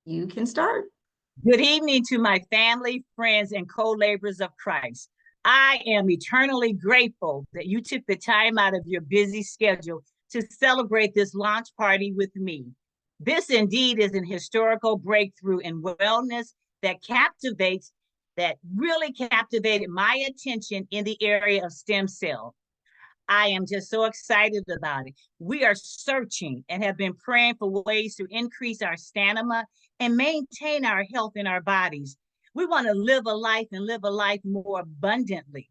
You can start. Good evening to my family, friends, and co laborers of Christ. I am eternally grateful that you took the time out of your busy schedule to celebrate this launch party with me. This indeed is an historical breakthrough in wellness that really captivated my attention in the area of stem cell. I am just so excited about it. We are searching and have been praying for ways to increase our stamina and maintain our health in our bodies. We want to live a life and live a life more abundantly.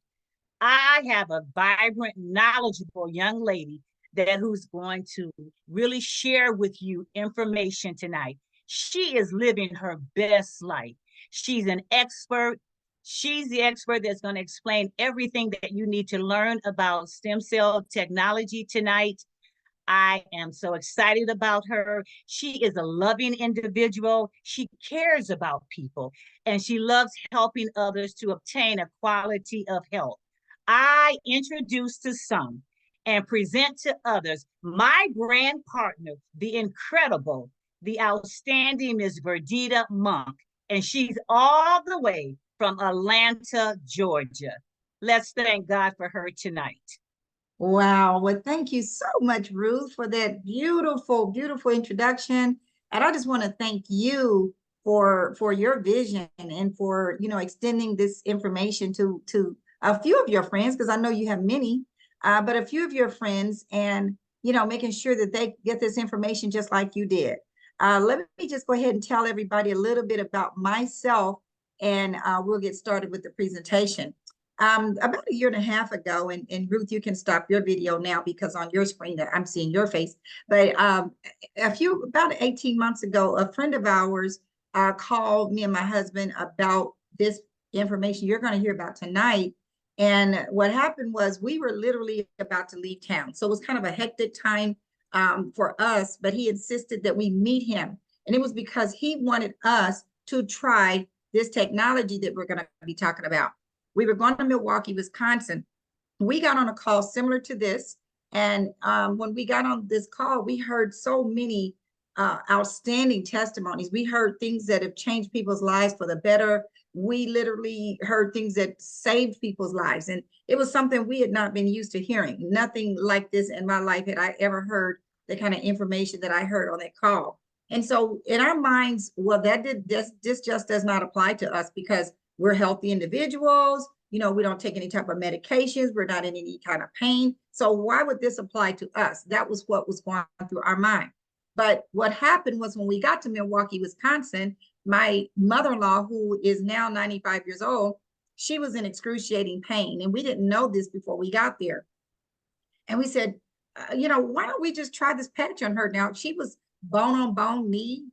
I have a vibrant, knowledgeable young lady that who's going to really share with you information tonight. She is living her best life. She's an expert. She's the expert that's going to explain everything that you need to learn about stem cell technology tonight. I am so excited about her. She is a loving individual. She cares about people and she loves helping others to obtain a quality of health. I introduce to some and present to others my brand partner, the incredible, the outstanding Miss Verdita Monk, and she's all the way from Atlanta, Georgia. Let's thank God for her tonight. Wow. Well, thank you so much, Ruth, for that beautiful, beautiful introduction. And I just want to thank you for your vision and for, extending this information to a few of your friends, because I know you have many, but a few of your friends and, making sure that they get this information just like you did. Let me just go ahead and tell everybody a little bit about myself, and we'll get started with the presentation. About a year and a half ago, and Ruth, you can stop your video now because on your screen I'm seeing your face. But about 18 months ago, a friend of ours called me and my husband about this information you're going to hear about tonight. And what happened was we were literally about to leave town. So it was kind of a hectic time for us, but he insisted that we meet him. And it was because he wanted us to try this technology that we're going to be talking about. We were going to Milwaukee, Wisconsin. We got on a call similar to this. And when we got on this call, we heard so many outstanding testimonies. We heard things that have changed people's lives for the better. We literally heard things that saved people's lives. And it was something we had not been used to hearing. Nothing like this in my life had I ever heard the kind of information that I heard on that call. And so in our minds, well, this just does not apply to us because we're healthy individuals. We don't take any type of medications. We're not in any kind of pain. So why would this apply to us? That was what was going through our mind. But what happened was when we got to Milwaukee, Wisconsin, my mother-in-law, who is now 95 years old, she was in excruciating pain. And we didn't know this before we got there. And we said, why don't we just try this patch on her? Now, she was bone on bone knee,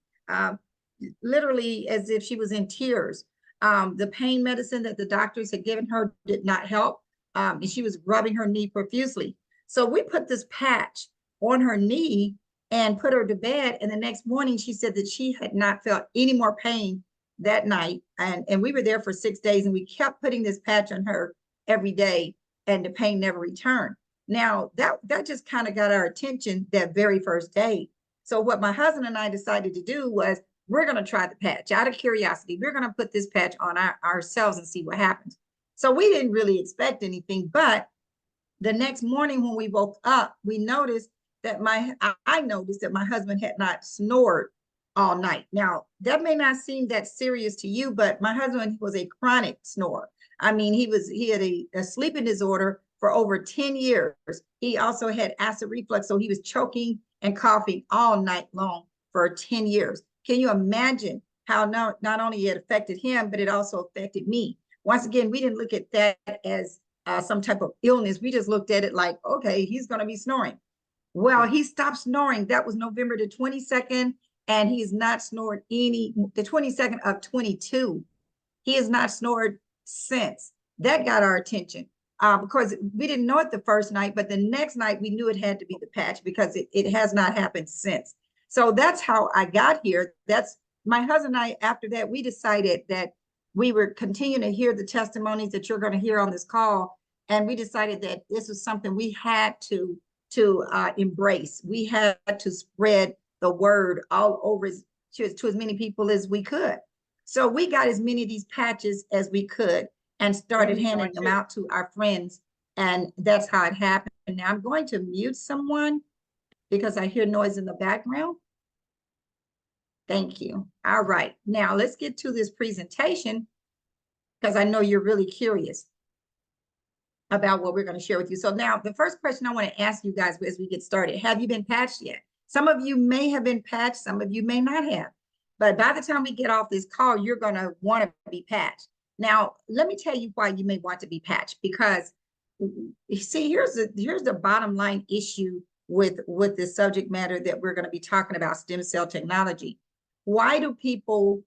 literally as if she was in tears. The pain medicine that the doctors had given her did not help. And she was rubbing her knee profusely. So we put this patch on her knee and put her to bed. And the next morning, she said that she had not felt any more pain that night. And we were there for 6 days and we kept putting this patch on her every day and the pain never returned. Now, that just kind of got our attention that very first day. So what my husband and I decided to do was we're going to try the patch out of curiosity. We're going to put this patch on ourselves and see what happens. So we didn't really expect anything, but the next morning when we woke up, we noticed that I noticed that my husband had not snored all night. Now, that may not seem that serious to you, but my husband was a chronic snorer. I mean, he had a sleeping disorder for over 10 years. He also had acid reflux, so he was choking and coughing all night long for 10 years. Can you imagine how not only it affected him, but it also affected me? Once again, we didn't look at that as some type of illness. We just looked at it like, okay, he's going to be snoring. Well, he stopped snoring. That was November the 22nd, and he has not snored the 22nd of 22. He has not snored since. That got our attention because we didn't know it the first night, but the next night we knew it had to be the patch because it has not happened since. So that's how I got here. That's my husband and I, after that, we decided that we were continuing to hear the testimonies that you're going to hear on this call. And we decided that this was something we had to embrace. We had to spread the word all over to as many people as we could. So we got as many of these patches as we could and started handing them out to our friends. And that's how it happened. Now I'm going to mute someone because I hear noise in the background. Thank you. All right, now let's get to this presentation because I know you're really curious about what we're going to share with you. So now the first question I want to ask you guys as we get started, have you been patched yet? Some of you may have been patched, some of you may not have. But by the time we get off this call, you're going to want to be patched. Now, let me tell you why you may want to be patched, because you see, here's the bottom line issue with this subject matter that we're going to be talking about, stem cell technology. Why do people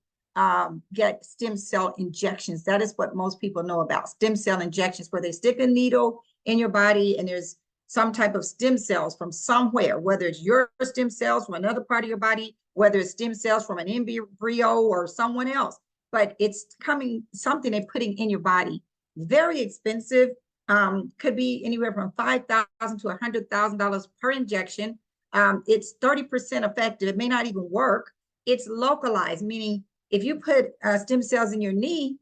get stem cell injections? That is what most people know about, stem cell injections, where they stick a needle in your body and there's some type of stem cells from somewhere, whether it's your stem cells from another part of your body, whether it's stem cells from an embryo or someone else, but it's something they're putting in your body. Very expensive, could be anywhere from $5,000 to $100,000 per injection. It's 30% effective. It may not even work. It's localized, meaning if you put stem cells in your knee,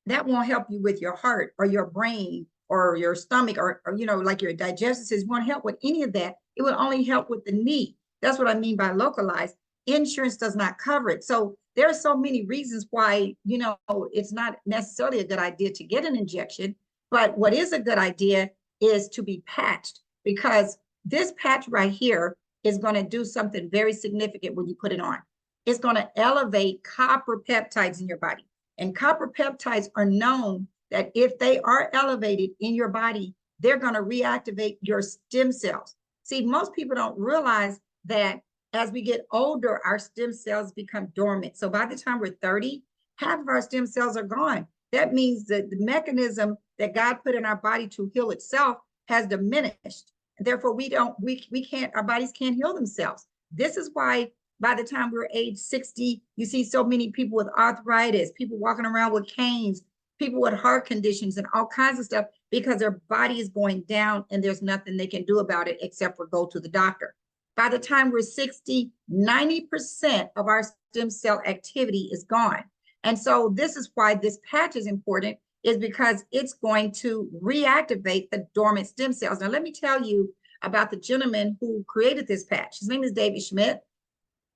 that won't help you with your heart or your brain or your stomach or like your digestive system. It won't help with any of that. It will only help with the knee. That's what I mean by localized. Insurance does not cover it. So there are so many reasons why, it's not necessarily a good idea to get an injection. But what is a good idea is to be patched, because this patch right here is going to do something very significant when you put it on. It's going to elevate copper peptides in your body. And copper peptides are known that if they are elevated in your body, they're going to reactivate your stem cells. See, most people don't realize that as we get older, our stem cells become dormant. So by the time we're 30, half of our stem cells are gone. That means that the mechanism that God put in our body to heal itself has diminished. And therefore, our bodies can't heal themselves. This is why by the time we're age 60, you see so many people with arthritis, people walking around with canes, people with heart conditions and all kinds of stuff, because their body is going down and there's nothing they can do about it except for go to the doctor. By the time we're 60, 90% of our stem cell activity is gone. And so this is why this patch is important, is because it's going to reactivate the dormant stem cells. Now, let me tell you about the gentleman who created this patch. His name is David Schmidt.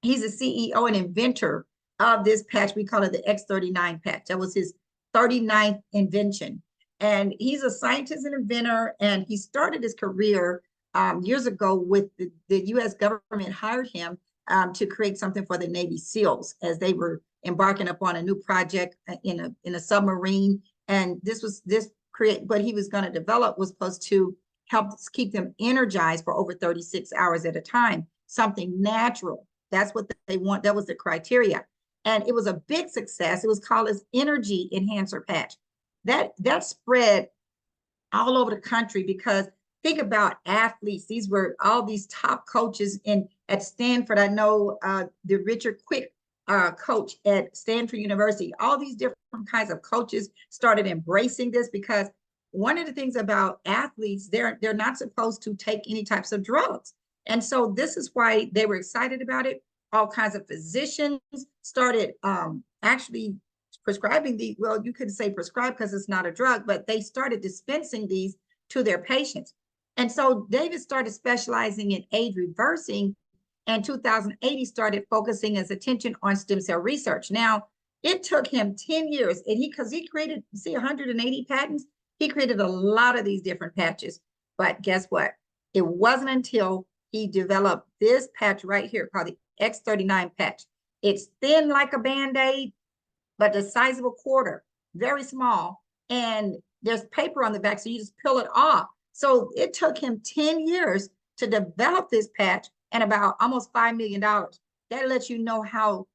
He's a CEO and inventor of this patch. We call it the X39 patch. That was his 39th invention. And he's a scientist and inventor, and he started his career years ago with the U.S. government hired him to create something for the Navy SEALs as they were embarking upon a new project in a submarine. And what he was going to develop was supposed to help keep them energized for over 36 hours at a time, something natural. That's what they want. That was the criteria. And it was a big success. It was called his Energy Enhancer Patch. That spread all over the country, because think about athletes. These were all these top coaches at Stanford. I know the Richard Quick coach at Stanford University. All these different kinds of coaches started embracing this, because one of the things about athletes, they're not supposed to take any types of drugs. And so this is why they were excited about it. All kinds of physicians started actually prescribing these. Well, you couldn't say prescribe because it's not a drug, but they started dispensing these to their patients. And so David started specializing in age reversing. And 2008, he started focusing his attention on stem cell research. Now, it took him 10 years, and because he created, 180 patents, he created a lot of these different patches. But guess what? It wasn't until he developed this patch right here called the X39 patch. It's thin like a Band-Aid, but the size of a quarter, very small. And there's paper on the back, so you just peel it off. So it took him 10 years to develop this patch and about almost $5 million. That lets you know how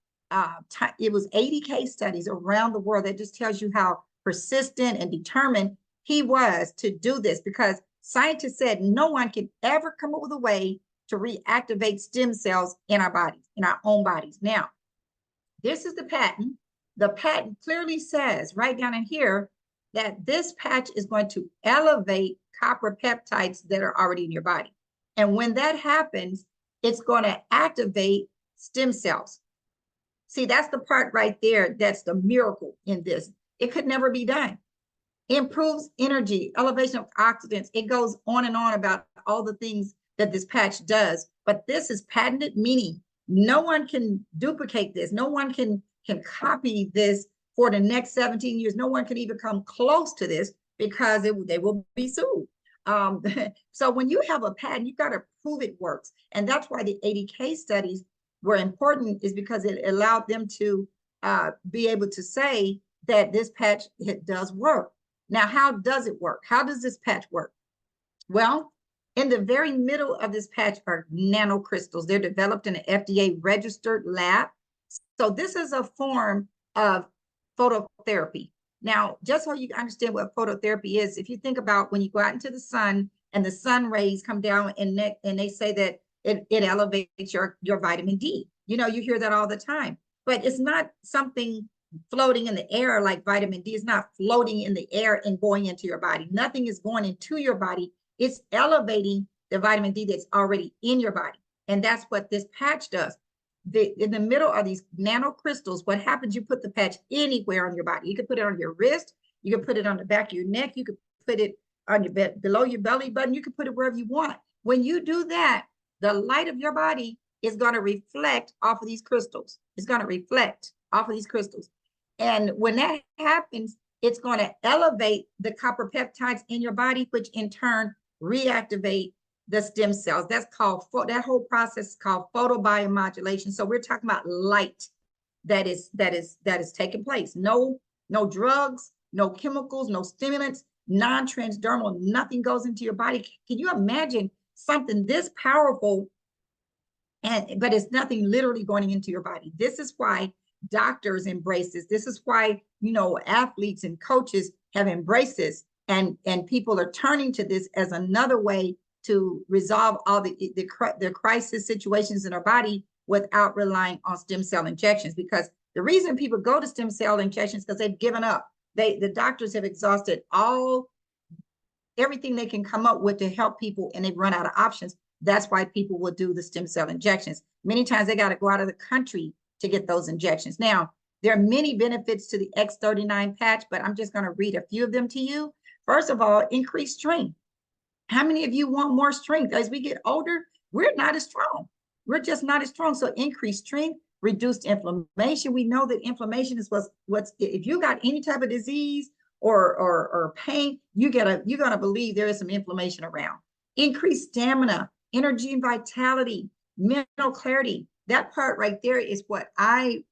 it was 80 case studies around the world. That just tells you how persistent and determined he was to do this, because scientists said no one can ever come up with a way to reactivate stem cells in our bodies, in our own bodies. Now, this is the patent. The patent clearly says right down in here that this patch is going to elevate copper peptides that are already in your body. And when that happens, it's going to activate stem cells. See, that's the part right there. That's the miracle in this. It could never be done. Improves energy, elevation of oxidants. It goes on and on about all the things that this patch does. But this is patented, meaning no one can duplicate this. No one can copy this for the next 17 years. No one can even come close to this because they will be sued. So when you have a patent, you've got to prove it works. And that's why the 80 case studies were important, is because it allowed them to be able to say that this patch, it does work. Now, how does it work? How does this patch work? Well, in the very middle of this patch are nanocrystals. They're developed in an FDA registered lab. So this is a form of phototherapy. Now, just so you understand what phototherapy is, if you think about when you go out into the sun and the sun rays come down and they say that it elevates your vitamin D. You know, you hear that all the time, but it's not something floating in the air like vitamin D. Is not floating in the air and going into your body. Nothing is going into your body. It's elevating the vitamin D that's already in your body. And that's what this patch does. In the middle of these nanocrystals, what happens, you put the patch anywhere on your body. You can put it on your wrist. You can put it on the back of your neck. You can put it on your below your belly button. You can put it wherever you want. When you do that, the light of your body is going to reflect off of these crystals. It's going to reflect off of these crystals. And when that happens, it's going to elevate the copper peptides in your body, which in turn reactivate the stem cells. That's called, that whole process is called photobiomodulation. So we're talking about light that is taking place. No drugs, no chemicals, no stimulants, non-transdermal, nothing goes into your body. Can you imagine something this powerful, but it's nothing literally going into your body? This is why doctors embrace this. This is why, you know, athletes and coaches have embraced this, and people are turning to this as another way to resolve all the crisis situations in our body without relying on stem cell injections. Because the reason people go to stem cell injections is because they've given up. The doctors have exhausted everything they can come up with to help people, and they've run out of options. That's why people will do the stem cell injections. Many times they got to go out of the country to get those injections. Now, there are many benefits to the X39 patch, but I'm just going to read a few of them to you. First of all, increased strength. How many of you want more strength? As we get older, we're not as strong. We're just not as strong. So increased strength, reduced inflammation. We know that inflammation is what's if you got any type of disease or pain, you're gonna believe there is some inflammation around. Increased stamina, energy and vitality, mental clarity. That part right there is what I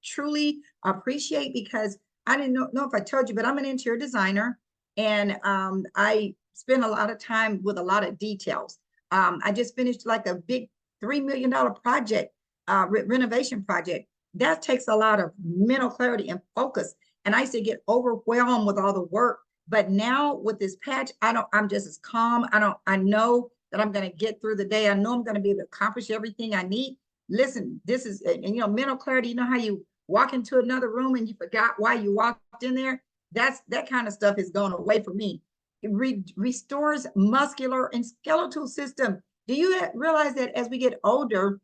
truly appreciate, because I didn't know if I told you, but I'm an interior designer, and I spend a lot of time with a lot of details. I just finished like a big $3 million project, renovation project. That takes a lot of mental clarity and focus. And I used to get overwhelmed with all the work. But now with this patch, I'm just as calm. I know that I'm going to get through the day. I know I'm going to be able to accomplish everything I need. Listen, this is, and you know, mental clarity, you know how you walk into another room and you forgot why you walked in there? That kind of stuff is going away from me. It restores muscular and skeletal system. Do you realize that as we get older,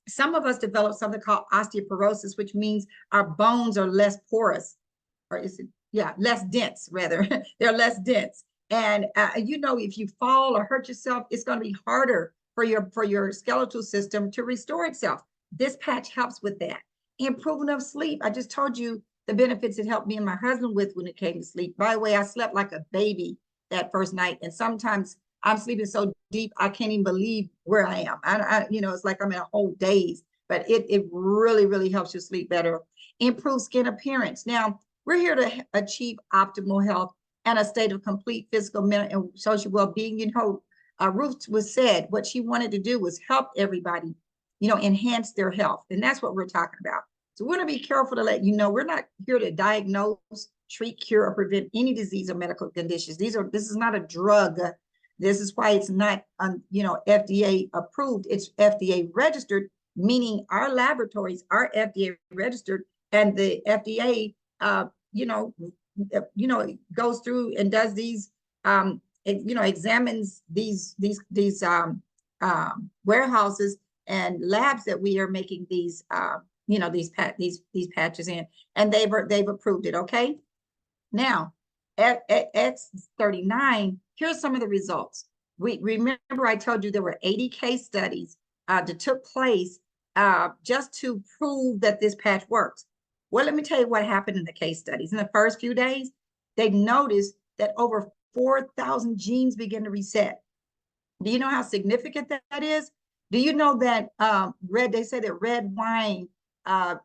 some of us develop something called osteoporosis, which means our bones are less porous, or is it, yeah, less dense rather. They're less dense. And you know, if you fall or hurt yourself, it's going to be harder for your skeletal system to restore itself. This patch helps with that. Improvement of sleep. I just told you the benefits it helped me and my husband with when it came to sleep. By the way, I slept like a baby that first night, and sometimes I'm sleeping so deep I can't even believe where I am. You know, it's like I'm in a whole daze. But it really, really helps you sleep better. Improve skin appearance. Now, we're here to achieve optimal health and a state of complete physical, mental, and social well-being. You know, Ruth was said what she wanted to do was help everybody, you know, enhance their health. And that's what we're talking about. So we're going to be careful to let you know we're not here to diagnose, treat, cure, or prevent any disease or medical conditions. This is not a drug. This is why it's not, you know, FDA approved. It's FDA registered, meaning our laboratories are FDA registered, and the FDA, you know, goes through and does these, you know, examines these warehouses and labs that we are making these you know, these patches in, and they've approved it. Okay. Now, at X39, here's some of the results. We remember I told you there were 80 case studies that took place just to prove that this patch works. Well, let me tell you what happened in the case studies. In the first few days, they noticed that over 4,000 genes begin to reset. Do you know how significant that is? Do you know that they say that red wine,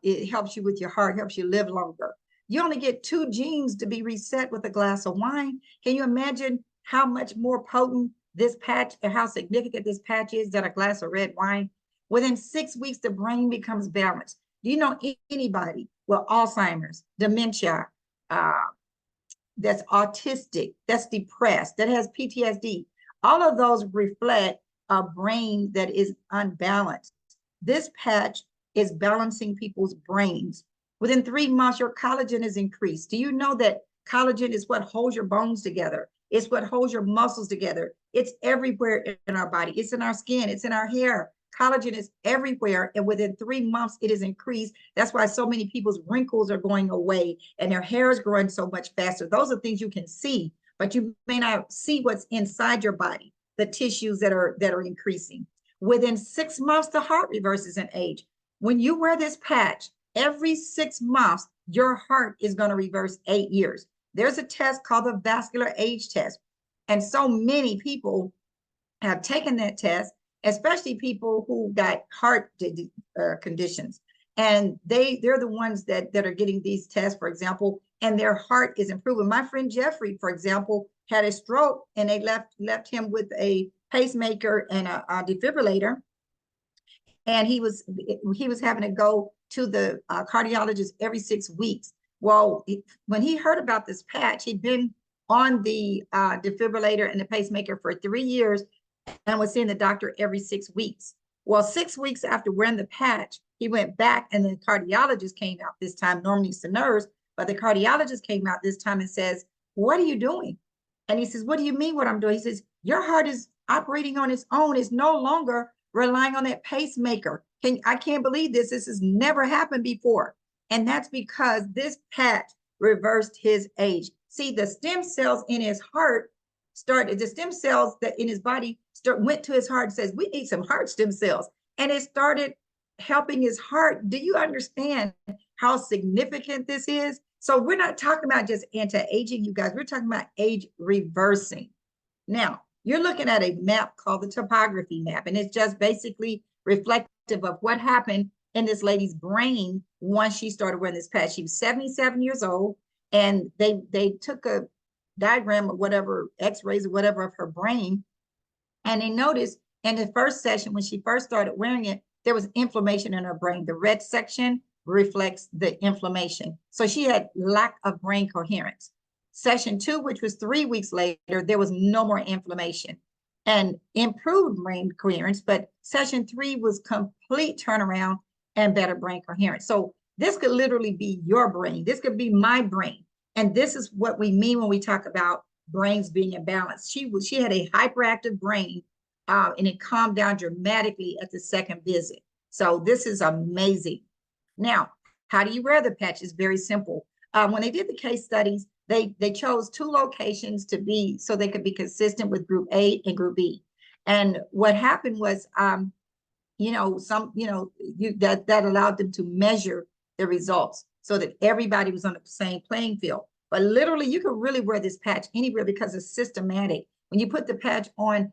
it helps you with your heart, helps you live longer. You only get 2 genes to be reset with a glass of wine. Can you imagine how much more potent this patch and how significant this patch is than a glass of red wine? Within 6 weeks, the brain becomes balanced. Do you know anybody with Alzheimer's, dementia, that's autistic, that's depressed, that has PTSD? All of those reflect a brain that is unbalanced. This patch is balancing people's brains. Within 3 months, your collagen is increased. Do you know that collagen is what holds your bones together? It's what holds your muscles together. It's everywhere in our body. It's in our skin. It's in our hair. Collagen is everywhere. And within 3 months, it is increased. That's why so many people's wrinkles are going away and their hair is growing so much faster. Those are things you can see, but you may not see what's inside your body, the tissues that are increasing. Within 6 months, the heart reverses in age. When you wear this patch, every 6 months, your heart is going to reverse 8 years. There's a test called the vascular age test. And so many people have taken that test, especially people who got heart conditions. And they're the ones that are getting these tests, for example, and their heart is improving. My friend Jeffrey, for example, had a stroke and they left him with a pacemaker and a defibrillator. And he was having to go to the cardiologist every 6 weeks. Well, when he heard about this patch, he'd been on the defibrillator and the pacemaker for 3 years and was seeing the doctor every 6 weeks. Well, 6 weeks after wearing the patch, he went back and the cardiologist came out this time. Normally it's the nurse, but the cardiologist came out this time and says, "What are you doing?" And he says, "What do you mean what I'm doing?" He says, "Your heart is operating on its own. It's no longer relying on that pacemaker. I can't believe this. This has never happened before." And that's because this patch reversed his age. See, the stem cells in his heart the stem cells that in his body went to his heart and says, "We need some heart stem cells." And it started helping his heart. Do you understand how significant this is? So we're not talking about just anti-aging, you guys. We're talking about age reversing. Now, you're looking at a map called the Topography Map, and it's just basically reflective of what happened in this lady's brain once she started wearing this patch. She was 77 years old, and they took a diagram of whatever, x-rays or whatever of her brain, and they noticed in the first session when she first started wearing it, there was inflammation in her brain. The red section reflects the inflammation. So she had lack of brain coherence. Session 2, which was 3 weeks later, there was no more inflammation and improved brain coherence. But session 3 was complete turnaround and better brain coherence. So this could literally be your brain. This could be my brain. And this is what we mean when we talk about brains being in balance. She had a hyperactive brain, and it calmed down dramatically at the second visit. So this is amazing. Now, how do you wear the patch? It's very simple. When they did the case studies, they chose 2 locations to be so they could be consistent with group A and group B. And what happened was, that allowed them to measure the results so that everybody was on the same playing field. But literally, you can really wear this patch anywhere because it's systematic. When you put the patch on,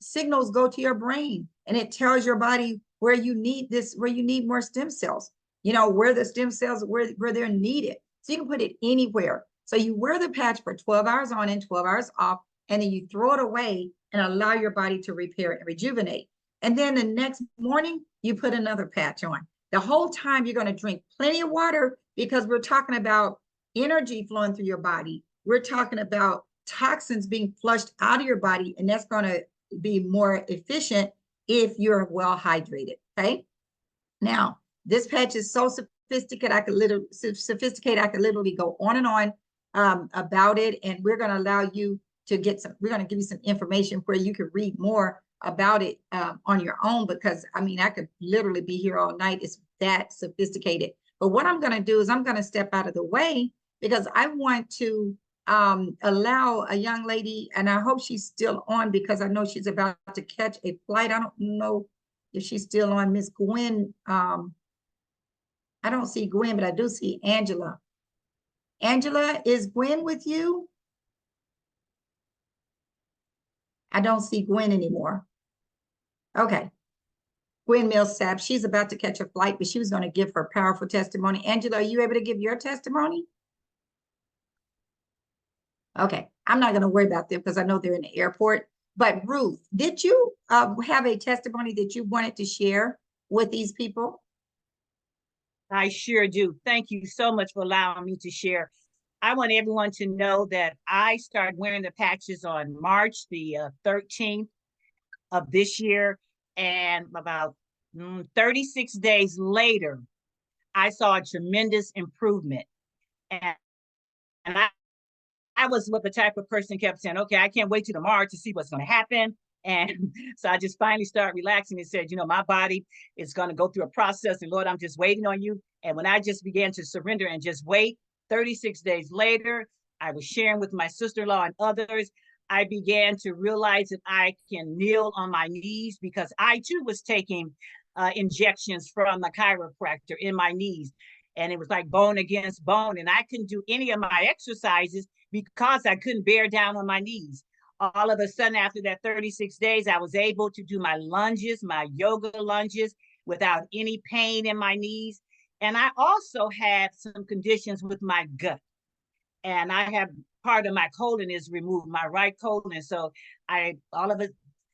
signals go to your brain and it tells your body where you need more stem cells, where the stem cells, where they're needed. So you can put it anywhere. So you wear the patch for 12 hours on and 12 hours off, and then you throw it away and allow your body to repair and rejuvenate. And then the next morning, you put another patch on. The whole time you're going to drink plenty of water because we're talking about energy flowing through your body. We're talking about toxins being flushed out of your body, and that's going to be more efficient if you're well hydrated. Okay. Now, this patch is so sophisticated, I could literally go on and on about it. And we're going to allow you to we're going to give you some information where you can read more about it on your own, because I could literally be here all night. that sophisticated. But what I'm going to do is I'm going to step out of the way because I want to allow a young lady, and I hope she's still on because I know she's about to catch a flight. I don't know if she's still on. Miss Gwen. I don't see Gwen, but I do see Angela. Angela, is Gwen with you? I don't see Gwen anymore. Okay. Gwen Millsap, she's about to catch a flight, but she was going to give her powerful testimony. Angela, are you able to give your testimony? Okay, I'm not going to worry about them because I know they're in the airport. But Ruth, did you have a testimony that you wanted to share with these people? I sure do. Thank you so much for allowing me to share. I want everyone to know that I started wearing the patches on March the 13th of this year. And about 36 days later, I saw a tremendous improvement. And I was what the type of person kept saying, okay, I can't wait till tomorrow to see what's going to happen. And so I just finally started relaxing and said, you know, my body is going to go through a process. And Lord, I'm just waiting on you. And when I just began to surrender and just wait, 36 days later, I was sharing with my sister-in-law and others. I began to realize that I can kneel on my knees because I too was taking injections from the chiropractor in my knees. And it was like bone against bone. And I couldn't do any of my exercises because I couldn't bear down on my knees. All of a sudden, after that 36 days, I was able to do my lunges, my yoga lunges, without any pain in my knees. And I also had some conditions with my gut. And I have part of my colon is removed, my right colon. So I all of a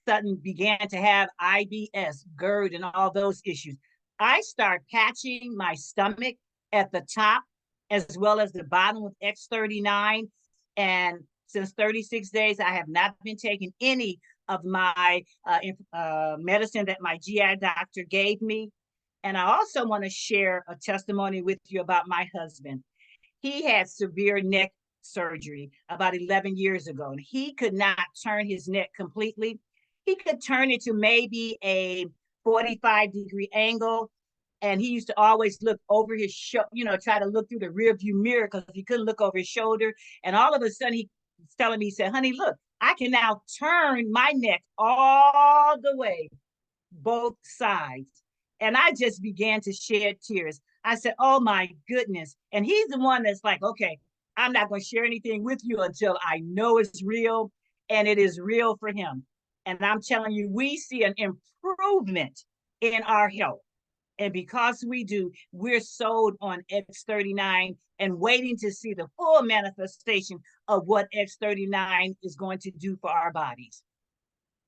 sudden began to have IBS, GERD, and all those issues. I start patching my stomach at the top as well as the bottom with X39. And since 36 days, I have not been taking any of my medicine that my GI doctor gave me. And I also want to share a testimony with you about my husband. He had severe neck surgery about 11 years ago, and he could not turn his neck completely. He could turn it to maybe a 45-degree angle, and he used to always look over his shoulder, you know, try to look through the rear view mirror because he couldn't look over his shoulder. And all of a sudden, he was telling me, he said, honey, look, I can now turn my neck all the way, both sides. And I just began to shed tears. I said, oh my goodness. And he's the one that's like, okay, I'm not going to share anything with you until I know it's real, and it is real for him. And I'm telling you, we see an improvement in our health. And because we do, we're sold on X39 and waiting to see the full manifestation of what X39 is going to do for our bodies.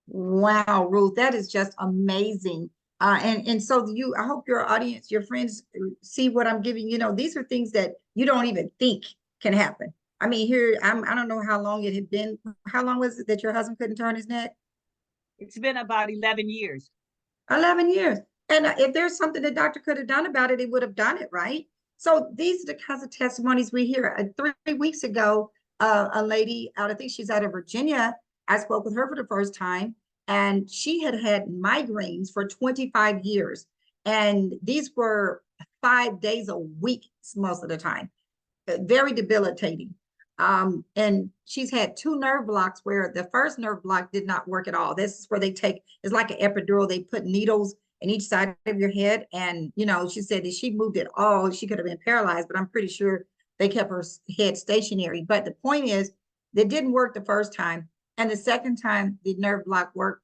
Wow, Ruth, that is just amazing. And so I hope your audience, your friends see what I'm giving. You know, these are things that you don't even think can happen. I mean, here, I don't know how long it had been. How long was it that your husband couldn't turn his neck? It's been about 11 years. 11 years. And if there's something the doctor could have done about it, he would have done it, right? So these are the kinds of testimonies we hear. 3 weeks ago, a lady out, I think she's out of Virginia, I spoke with her for the first time, and she had had migraines for 25 years. And these were 5 days a week most of the time, very debilitating. And she's had 2 nerve blocks where the first nerve block did not work at all. This is where they take, it's like an epidural. They put needles in each side of your head. And, you know, she said that she moved it all. She could have been paralyzed, but I'm pretty sure they kept her head stationary. But the point is, they didn't work the first time. And the second time, the nerve block worked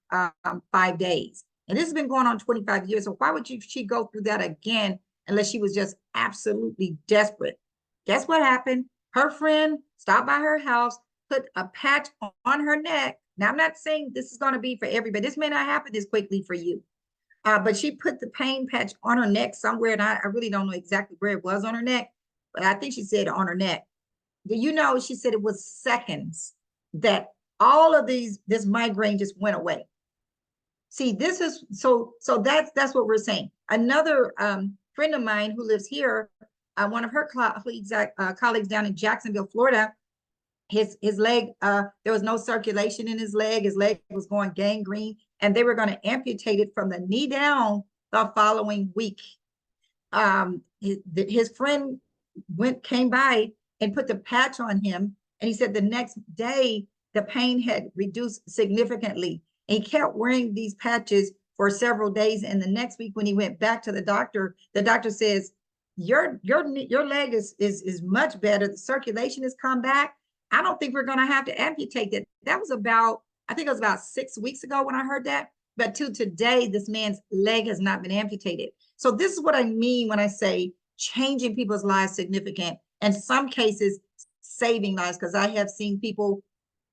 5 days. And this has been going on 25 years. So why would she go through that again unless she was just absolutely desperate? Guess what happened? Her friend stopped by her house, put a patch on her neck. Now, I'm not saying this is going to be for everybody. This may not happen this quickly for you. But she put the pain patch on her neck somewhere, and I really don't know exactly where it was on her neck, but I think she said on her neck. Do you know, she said it was seconds that all of this migraine just went away. See, this is, so that's what we're saying. Another friend of mine who lives here, one of her colleagues down in Jacksonville, Florida, his leg, there was no circulation in his leg was going gangrene, and they were going to amputate it from the knee down the following week. his friend came by and put the patch on him, and he said the next day the pain had reduced significantly. And he kept wearing these patches for several days. And the next week when he went back to the doctor says, your leg is much better. The circulation has come back. I don't think we're going to have to amputate that. That was about, I think it was about 6 weeks ago when I heard that. But to today, this man's leg has not been amputated. So this is what I mean when I say changing people's lives significant, and some cases saving lives, because I have seen people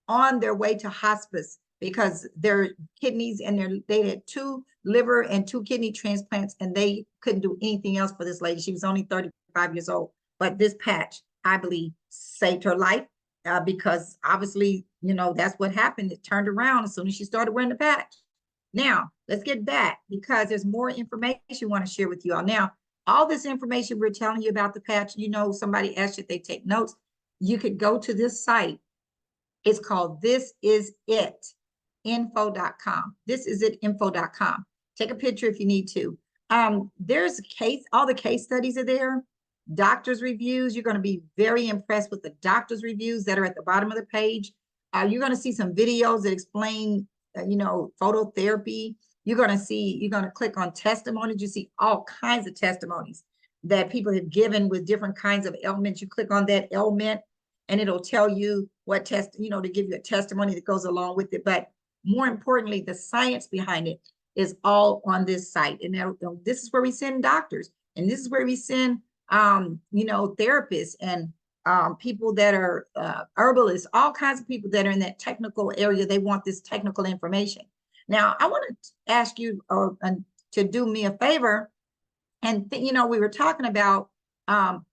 on their way to hospice because their kidneys and they had 2 liver and 2 kidney transplants, and they couldn't do anything else for this lady. She was only 35 years old, but this patch, I believe, saved her life because obviously, you know, that's what happened. It turned around as soon as she started wearing the patch. Now, let's get back because there's more information I want to share with you all. Now, all this information we're telling you about the patch, you know, somebody asked you if they take notes. You could go to this site. It's called thisisitinfo.com. Thisisitinfo.com. Take a picture if you need to. There's all the case studies are there. Doctors' reviews. You're going to be very impressed with the doctors' reviews that are at the bottom of the page. You're going to see some videos that explain you know, phototherapy. You're going to click on testimonies. You see all kinds of testimonies that people have given with different kinds of ailments. You click on that ailment and it'll tell you what to give you a testimony that goes along with it. But more importantly, the science behind it is all on this site. And this is where we send doctors, and this is where we send, therapists and people that are herbalists, all kinds of people that are in that technical area. They want this technical information. Now, I want to ask you to do me a favor. And, we were talking about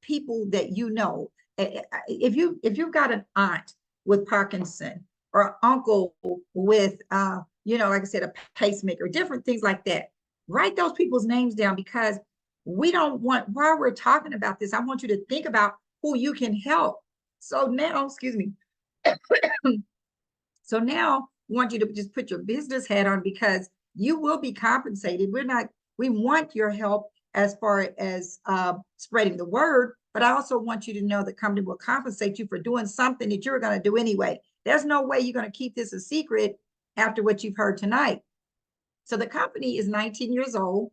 people that you know. If you've got an aunt with Parkinson or an uncle with, like I said, a pacemaker, different things like that, write those people's names down, because we don't want, while we're talking about this, I want you to think about who you can help. So now, excuse me. So now I want you to just put your business hat on, because you will be compensated. We want your help as far as spreading the word, but I also want you to know the company will compensate you for doing something that you're going to do anyway. There's no way you're going to keep this a secret after what you've heard tonight. So the company is 19 years old.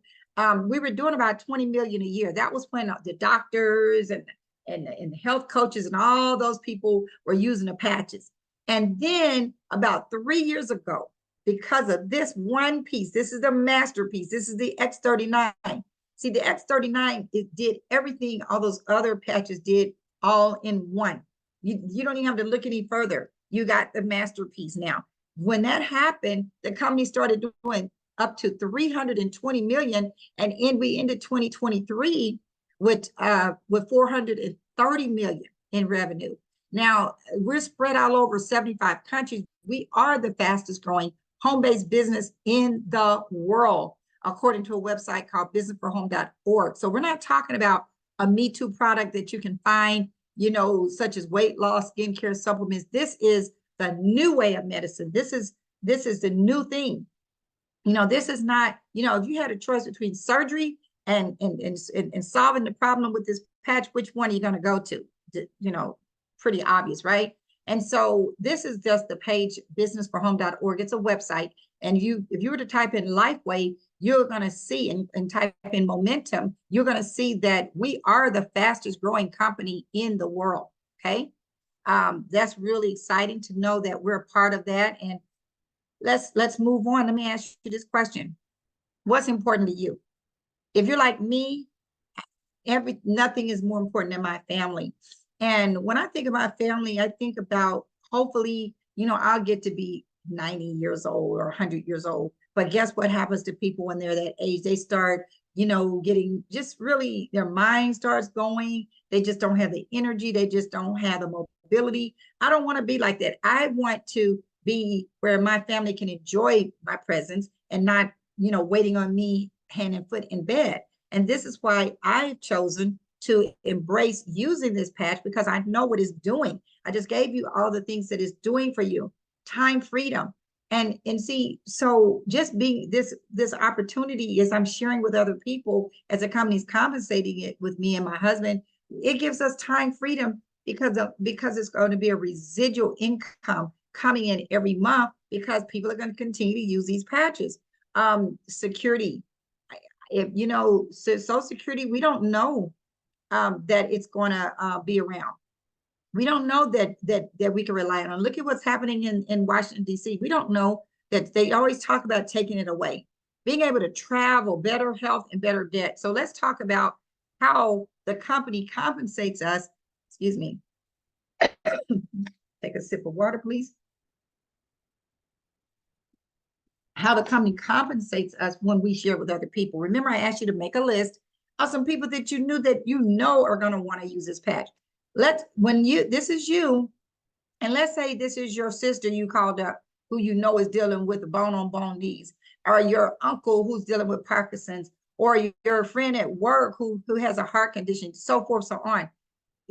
We were doing about 20 million a year. That was when the doctors and the health coaches and all those people were using the patches. And then about 3 years ago, because of this one piece, this is the masterpiece. This is the X39. See, the X39, it did everything all those other patches did all in one. You don't even have to look any further. You got the masterpiece now. When that happened, the company started doing up to 320 million, and we ended 2023 with 430 million in revenue. Now, we're spread all over 75 countries. We are the fastest growing home-based business in the world, according to a website called businessforhome.org. So we're not talking about a Me Too product that you can find, such as weight loss, skincare, supplements. This is the new way of medicine. This is the new thing. This is not, if you had a choice between surgery and solving the problem with this patch, which one are you going to go to? Pretty obvious, right? And so this is just the page, businessforhome.org. It's a website. And if you were to type in LifeWave, you're going to see, and type in momentum, you're going to see that we are the fastest growing company in the world. Okay. That's really exciting to know that we're a part of that. And let's move on. Let me ask you this question. What's important to you? If you're like me, nothing is more important than my family. And when I think about family, I think about, hopefully, I'll get to be 90 years old or 100 years old. But guess what happens to people when they're that age? They start, getting just really, their mind starts going. They just don't have the energy. They just don't have the mobility. I don't want to be like that. I want to be where my family can enjoy my presence and not, waiting on me hand and foot in bed. And this is why I've chosen to embrace using this patch, because I know what it's doing. I just gave you all the things that it's doing for you. Time freedom. And see, so just being this opportunity is I'm sharing with other people as the company's compensating it with me and my husband. It gives us time freedom because it's going to be a residual income coming in every month because people are going to continue to use these patches. Security, if you know, Social Security, we don't know that it's going to be around. We don't know that we can rely on. Look at what's happening in Washington, D.C. We don't know that they always talk about taking it away. Being able to travel, better health, and better debt. So let's talk about how the company compensates us. Excuse me. Take a sip of water, please. How the company compensates us when we share with other people. Remember, I asked you to make a list of some people that you knew that you know are going to want to use this patch. This is you, and let's say this is your sister you called up, who you know is dealing with bone-on-bone knees, or your uncle who's dealing with Parkinson's, or your friend at work who has a heart condition, so forth, so on.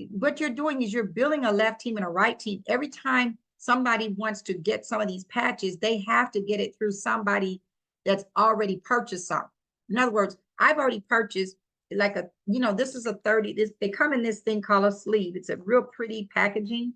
What you're doing is you're building a left team and a right team. Every time somebody wants to get some of these patches, they have to get it through somebody that's already purchased some. In other words, I've already purchased like this is a 30, they come in this thing called a sleeve. It's a real pretty packaging.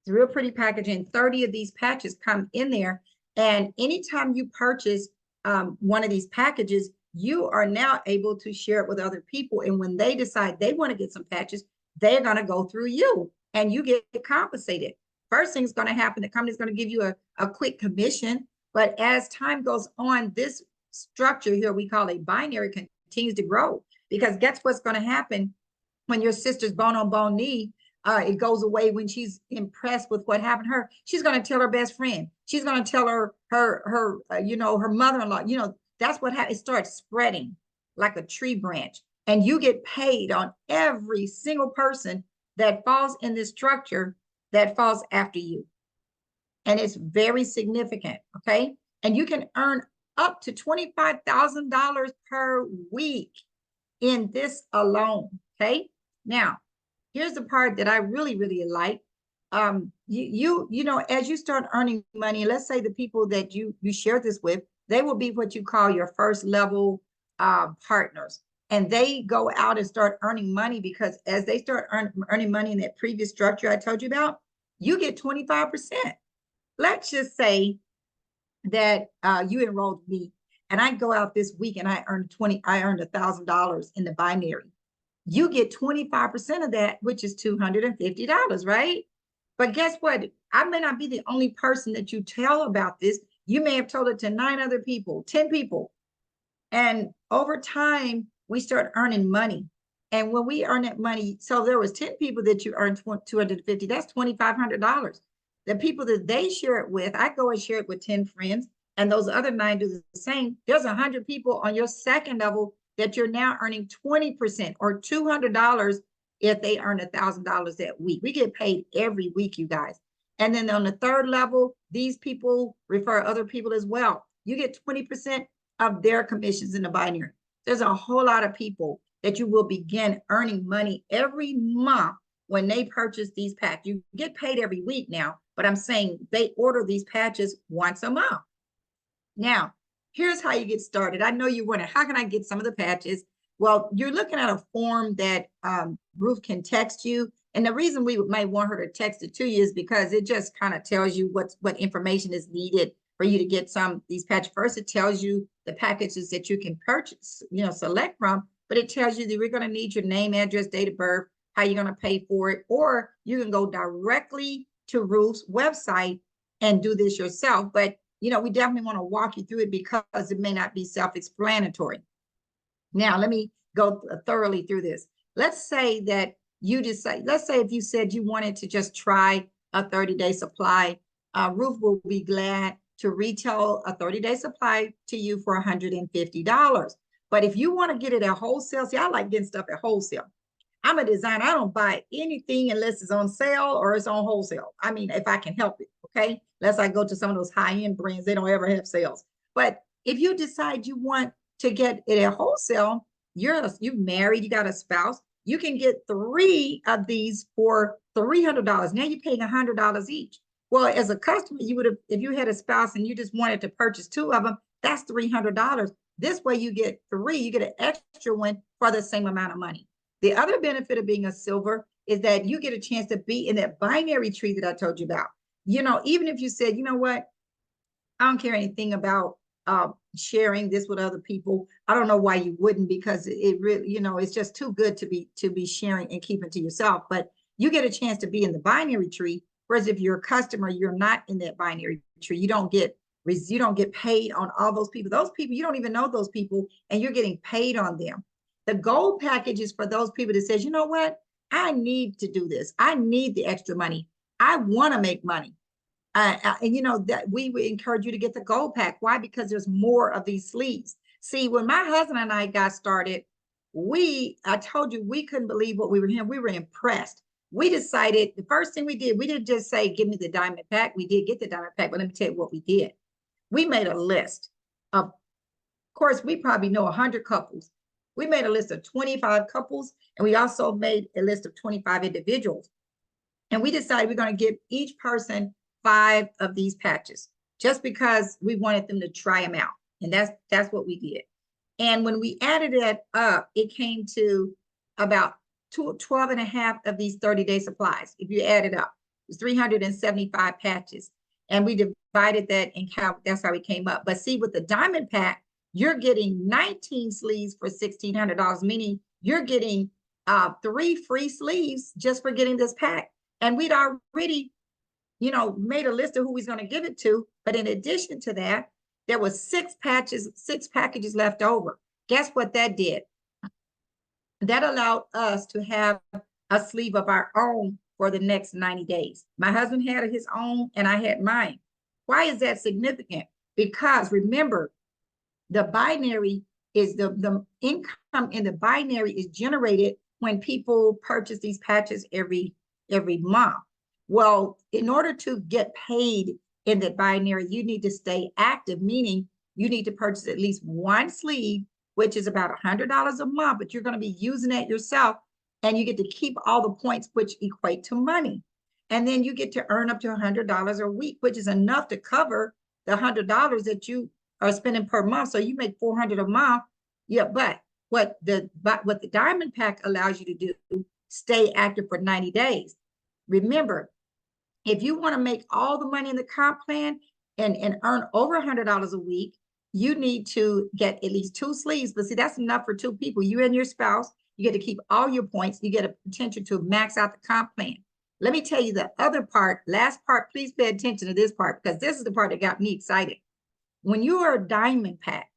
It's real pretty packaging. 30 of these patches come in there. And anytime you purchase one of these packages, you are now able to share it with other people. And when they decide they want to get some patches, they're going to go through you and you get compensated. First thing's going to happen, the company's going to give you a quick commission. But as time goes on, this structure here we call a binary continues to grow. Because guess what's going to happen when your sister's bone-on-bone knee, it goes away when she's impressed with what happened to her. She's going to tell her best friend. She's going to tell her mother-in-law. That's what happens. It starts spreading like a tree branch. And you get paid on every single person that falls in this structure that falls after you. And it's very significant, okay? And you can earn up to $25,000 per week in this alone, okay? Now, here's the part that I really, really like. As you start earning money, let's say the people that you share this with, they will be what you call your first level partners. And they go out and start earning money because as they start earning money in that previous structure I told you about, you get 25%. Let's just say that you enrolled me and I go out this week and I earned $1,000 in the binary. You get 25% of that, which is $250, right? But guess what? I may not be the only person that you tell about this. You may have told it to 9 other people, 10 people. And over time, we start earning money. And when we earn that money, so there was 10 people that you earned $250, that's $2,500. The people that they share it with, I go and share it with 10 friends, and those other 9 do the same. There's 100 people on your second level that you're now earning 20% or $200 if they earn $1,000 that week. We get paid every week, you guys. And then on the third level, these people refer other people as well. You get 20% of their commissions in the binary. There's a whole lot of people that you will begin earning money every month when they purchase these patches. You get paid every week now, but I'm saying they order these patches once a month. Now, here's how you get started. I know you're wondering, how can I get some of the patches? Well, you're looking at a form that Ruth can text you. And the reason we might want her to text it to you is because it just kind of tells you what information is needed for you to get these patches. First, it tells you the packages that you can purchase, select from, but it tells you that we're going to need your name, address, date of birth, how you're going to pay for it, or you can go directly to Ruth's website and do this yourself. But, we definitely want to walk you through it because it may not be self-explanatory. Now, let me go thoroughly through this. Let's say that if you said you wanted to just try a 30-day supply, Ruth will be glad to retail a 30-day supply to you for $150. But if you want to get it at wholesale, see, I like getting stuff at wholesale. I'm a designer. I don't buy anything unless it's on sale or it's on wholesale. I mean, if I can help it, okay? Unless I go to some of those high-end brands, they don't ever have sales. But if you decide you want to get it at wholesale, you're married, you got a spouse, you can get 3 of these for $300. Now you're paying $100 each. Well, as a customer, you would have, if you had a spouse and you just wanted to purchase two of them, that's $300. This way you get three, you get an extra one for the same amount of money. The other benefit of being a silver is that you get a chance to be in that binary tree that I told you about. You know, even if you said, you know what, I don't care anything about sharing this with other people. I don't know why you wouldn't, because it really, you know, it's just too good to be sharing and keeping to yourself. But you get a chance to be in the binary tree. Whereas if you're a customer, you're not in that binary tree. You don't get paid on all those people. Those people, you don't even know those people, and you're getting paid on them. The gold package is for those people that says, you know what, I need to do this. I need the extra money. I want to make money. And you know that we would encourage you to get the gold pack. Why? Because there's more of these sleeves. See, when my husband and I got started, I told you, we couldn't believe what we were hearing. We were impressed. We decided, the first thing we did, we didn't just say, give me the diamond pack. We did get the diamond pack, but let me tell you what we did. We made a list of course, we probably know 100 couples. We made a list of 25 couples, and we also made a list of 25 individuals. And we decided we're going to give each person 5 of these patches, just because we wanted them to try them out. And that's what we did. And when we added it up, it came to about 12 and a half of these 30-day supplies. If you add it up, it was 375 patches. And we divided that and that's how we came up. But see, with the diamond pack, you're getting 19 sleeves for $1,600, meaning you're getting 3 free sleeves just for getting this pack. And we'd already, you know, made a list of who he's going to give it to. But in addition to that, there was 6 packages left over. Guess what that did? That allowed us to have a sleeve of our own for the next 90 days. My husband had his own and I had mine. Why is that significant? Because remember, the binary is the income in the binary is generated when people purchase these patches every month. Well, in order to get paid in that binary, you need to stay active, meaning you need to purchase at least 1 sleeve, which is about $100 a month, but you're going to be using that yourself, and you get to keep all the points, which equate to money. And then you get to earn up to $100 a week, which is enough to cover the $100 that you are spending per month. So you make $400 a month. Yeah, but what the diamond pack allows you to do, stay active for 90 days. Remember, if you want to make all the money in the comp plan and earn over $100 a week, you need to get at least 2 sleeves. But see, that's enough for 2 people, you and your spouse. You get to keep all your points. You get a potential to max out the comp plan. Let me tell you the other part, last part, please pay attention to this part, because this is the part that got me excited. When you are a diamond pack,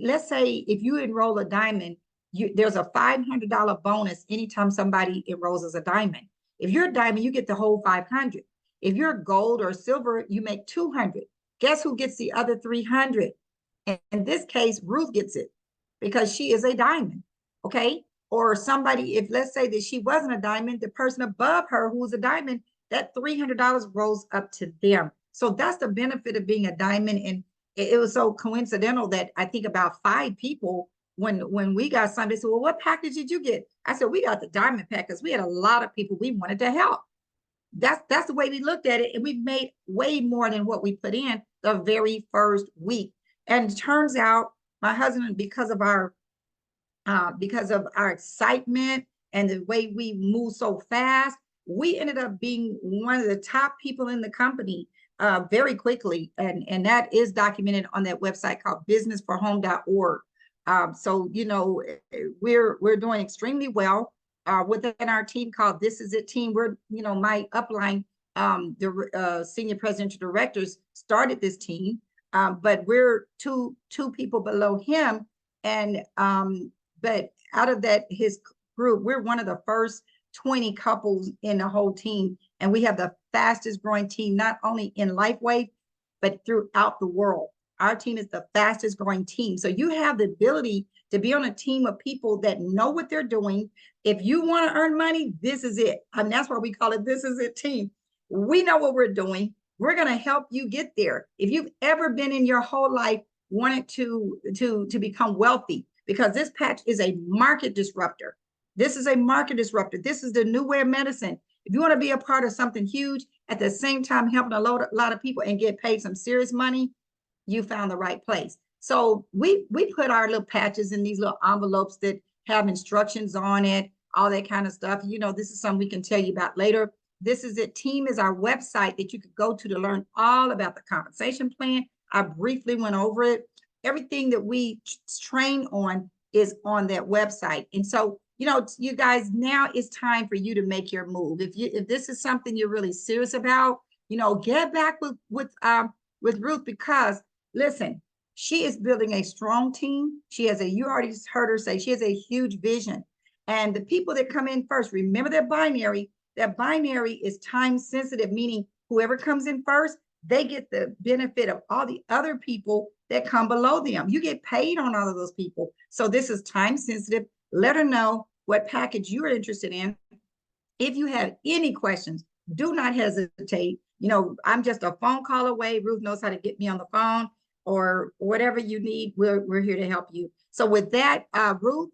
let's say if you enroll a diamond, there's a $500 bonus anytime somebody enrolls as a diamond. If you're a diamond, you get the whole 500. If you're gold or silver, you make 200. Guess who gets the other 300? And in this case, Ruth gets it because she is a diamond, okay? Or somebody, if let's say that she wasn't a diamond, the person above her who's a diamond, that $300 rolls up to them. So that's the benefit of being a diamond. And it was so coincidental that I think about 5 people, when we got something, they said, well, what package did you get? I said, we got the diamond pack because we had a lot of people we wanted to help. That's the way we looked at it. And we made way more than what we put in the very first week. And it turns out my husband, because of our excitement and the way we move so fast, we ended up being one of the top people in the company very quickly. And that is documented on that website called businessforhome.org. So, you know, we're doing extremely well within our team called This Is It team. We're, you know, my upline, the senior presidential directors started this team, but we're two people below him. And but out of that, his group, we're one of the first 20 couples in the whole team. And we have the fastest growing team, not only in LifeWave, but throughout the world. Our team is the fastest growing team. So you have the ability to be on a team of people that know what they're doing. If you want to earn money, this is it. And that's why we call it This Is It team. We know what we're doing. We're going to help you get there. If you've ever been in your whole life wanted to become wealthy, because this patch is a market disruptor. This is a market disruptor. This is the new way of medicine. If you want to be a part of something huge, at the same time helping a lot of people and get paid some serious money, you found the right place. So we put our little patches in these little envelopes that have instructions on it, all that kind of stuff. You know, this is something we can tell you about later. This is it. Team is our website that you could go to learn all about the compensation plan. I briefly went over it. Everything that we train on is on that website. And so, you know, you guys, now it's time for you to make your move. If this is something you're really serious about, you know, get back with Ruth, because listen, she is building a strong team. She has you already heard her say she has a huge vision. And the people that come in first, remember that binary is time sensitive, meaning whoever comes in first, they get the benefit of all the other people that come below them. You get paid on all of those people. So this is time sensitive. Let her know what package you're interested in. If you have any questions, do not hesitate. You know, I'm just a phone call away. Ruth knows how to get me on the phone, or whatever you need. We're here to help you. So with that, Ruth,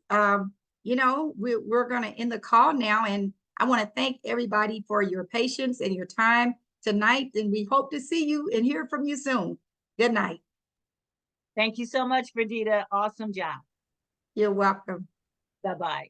you know, we're going to end the call now. And I want to thank everybody for your patience and your time tonight. And we hope to see you and hear from you soon. Good night. Thank you so much, Verdita. Awesome job. You're welcome. Bye-bye.